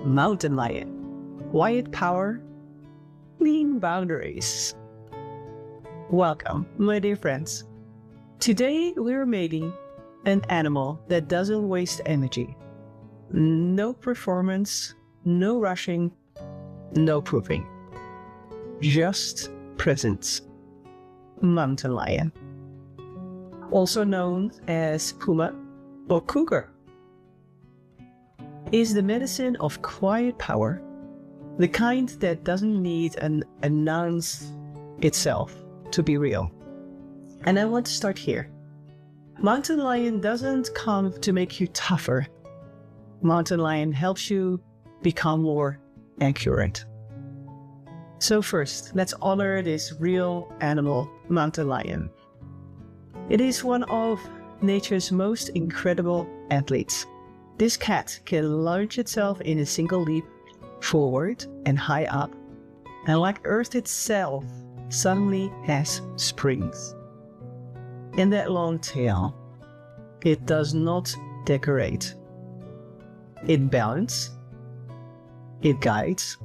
Mountain lion, quiet power, clean boundaries. Welcome, my dear friends. Today we're meeting an animal that doesn't waste energy. No performance, no rushing, no proving. Just presence. Mountain lion. Also known as Puma or Cougar, is the medicine of quiet power, the kind that doesn't need an announce itself to be real. And I want to start here. Mountain lion doesn't come to make you tougher. Mountain lion helps you become more accurate. So first, let's honor this real animal, mountain lion. It is one of nature's most incredible athletes. This cat can launch itself in a single leap forward and high up, and like Earth itself, suddenly has springs. And that long tail, it does not decorate. It balances, it guides.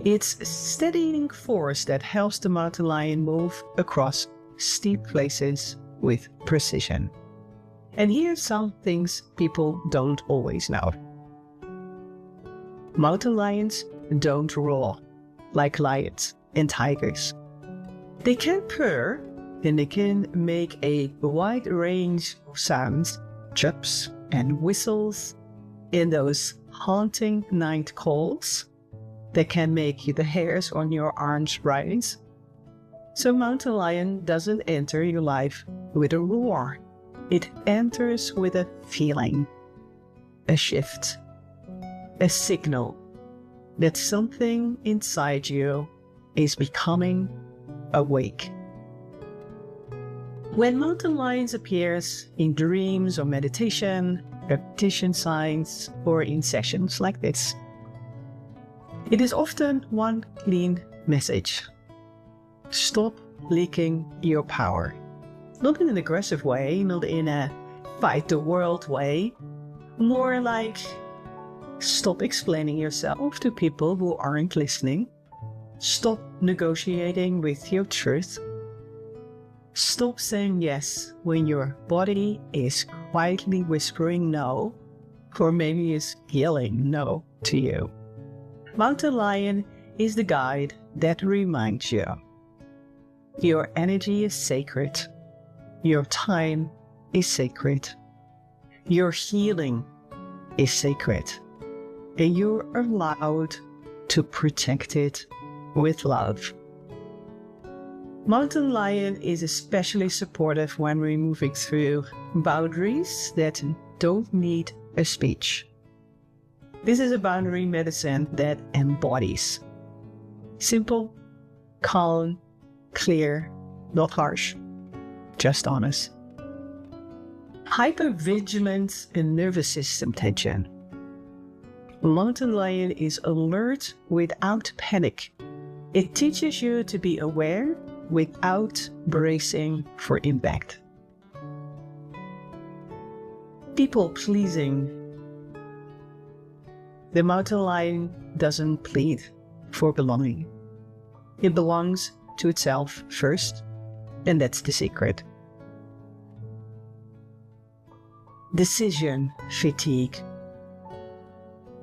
It's a steadying force that helps the mountain lion move across steep places with precision. And here's some things people don't always know. Mountain lions don't roar like lions and tigers. They can purr and they can make a wide range of sounds, chirps and whistles, and those haunting night calls that can make the hairs on your arms rise. So mountain lion doesn't enter your life with a roar. It enters with a feeling, a shift, a signal that something inside you is becoming awake. When mountain lions appears in dreams or meditation, repetition signs, or in sessions like this, it is often one clean message. Stop leaking your power. Not in an aggressive way, not in a fight the world way, more like stop explaining yourself to people who aren't listening. Stop negotiating with your truth. Stop saying yes when your body is quietly whispering no, or maybe is yelling no to you. Mountain lion is the guide that reminds you. Your energy is sacred. Your time is sacred. Your healing is sacred. And you're allowed to protect it with love. Mountain lion is especially supportive when we're moving through boundaries that don't need a speech. This is a boundary medicine that embodies simple, calm, clear, not harsh, just honest. Hypervigilance and nervous system tension. Mountain lion is alert without panic. It teaches you to be aware without bracing for impact. People pleasing. The mountain lion doesn't plead for belonging. It belongs to itself first, and that's the secret. Decision fatigue.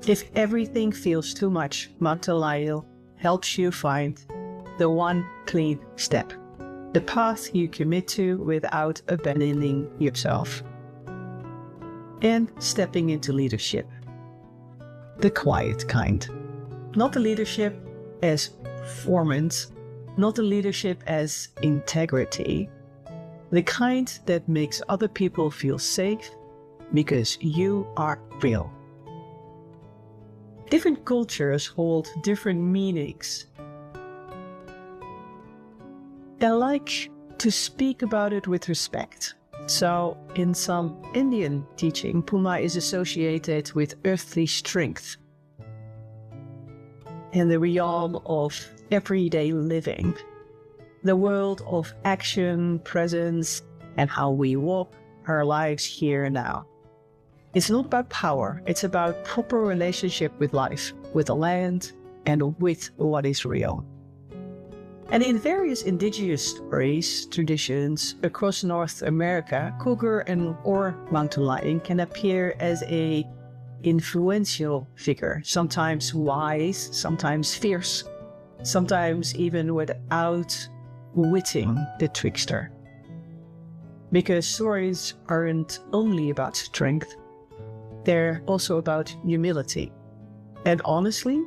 If everything feels too much, mountain lion helps you find the one clean step, the path you commit to without abandoning yourself, and stepping into leadership. The quiet kind. Not the leadership as performance, not the leadership as integrity, the kind that makes other people feel safe because you are real. Different cultures hold different meanings. I like to speak about it with respect. So, in some Indian teaching, Puma is associated with earthly strength and the realm of everyday living, the world of action, presence, and how we walk our lives here and now. It's not about power, it's about proper relationship with life, with the land, and with what is real. And in various indigenous stories, traditions across North America, cougar or mountain lion can appear as a influential figure, sometimes wise, sometimes fierce, sometimes even without witting the trickster. Because stories aren't only about strength, they're also about humility. And honestly,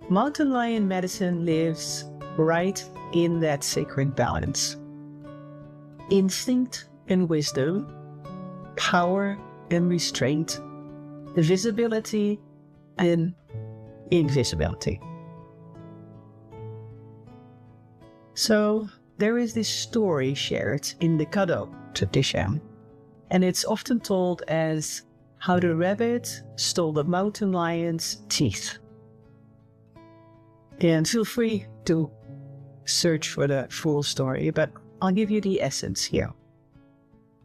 mountain lion medicine lives right in that sacred balance. Instinct and wisdom, power and restraint, visibility and invisibility. So there is this story shared in the Kado tradition, and it's often told as how the rabbit stole the mountain lion's teeth. And feel free to search for the full story, but I'll give you the essence here.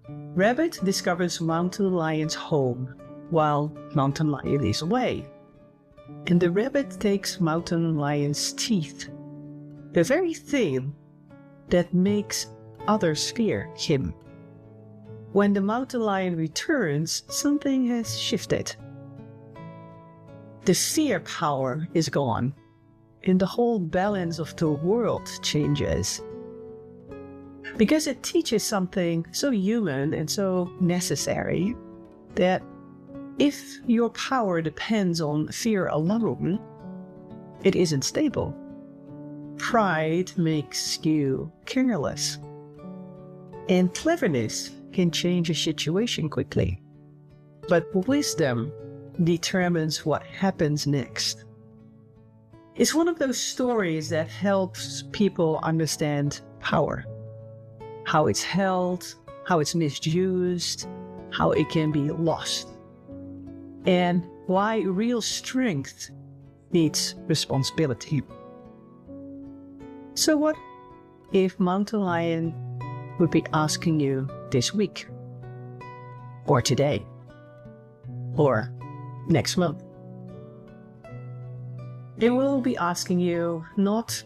Rabbit discovers mountain lion's home while mountain lion is away. And the rabbit takes mountain lion's teeth, the very thing that makes others fear him. When the mountain lion returns, something has shifted. The fear power is gone, and the whole balance of the world changes. Because it teaches something so human and so necessary, that if your power depends on fear alone, it isn't stable. Pride makes you careless, and cleverness can change a situation quickly. But wisdom determines what happens next. It's one of those stories that helps people understand power, how it's held, how it's misused, how it can be lost, and why real strength needs responsibility. So what if mountain lion would be asking you this week, or today, or next month? It will be asking you not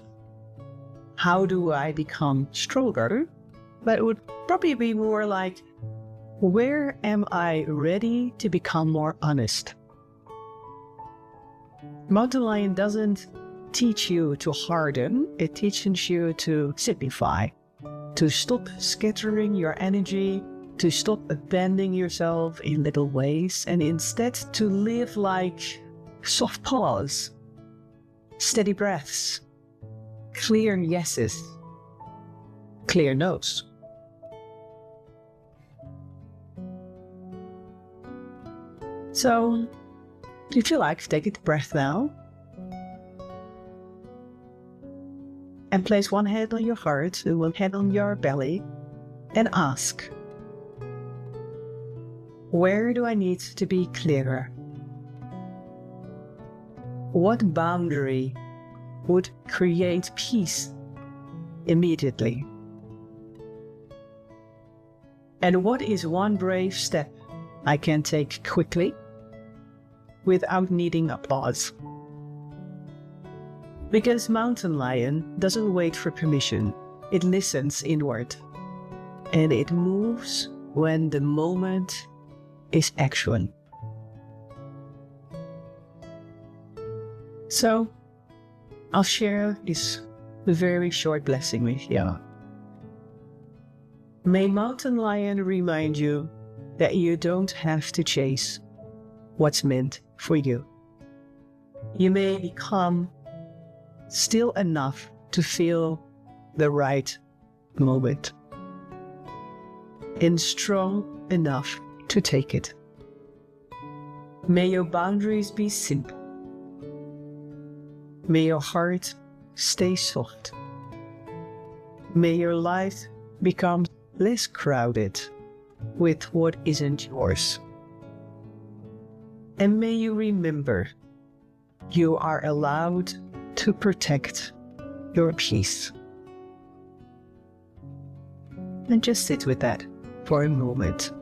how do I become stronger, but it would probably be more like, where am I ready to become more honest? Mountain lion doesn't teach you to harden, it teaches you to simplify, to stop scattering your energy, to stop abandoning yourself in little ways, and instead to live like soft pause, steady breaths, clear yeses, clear no's. So, if you like, take a deep breath now. And place one hand on your heart and one hand on your belly and ask, where do I need to be clearer? What boundary would create peace immediately? And what is one brave step I can take quickly without needing applause? Because mountain lion doesn't wait for permission, it listens inward, and it moves when the moment is action. So, I'll share this very short blessing with you. May mountain lion remind you that you don't have to chase what's meant for you. You may become still enough to feel the right moment, and strong enough to take it. May your boundaries be simple. May your heart stay soft. May your life become less crowded with what isn't yours. And may you remember, you are allowed to protect your peace. And just sit with that for a moment.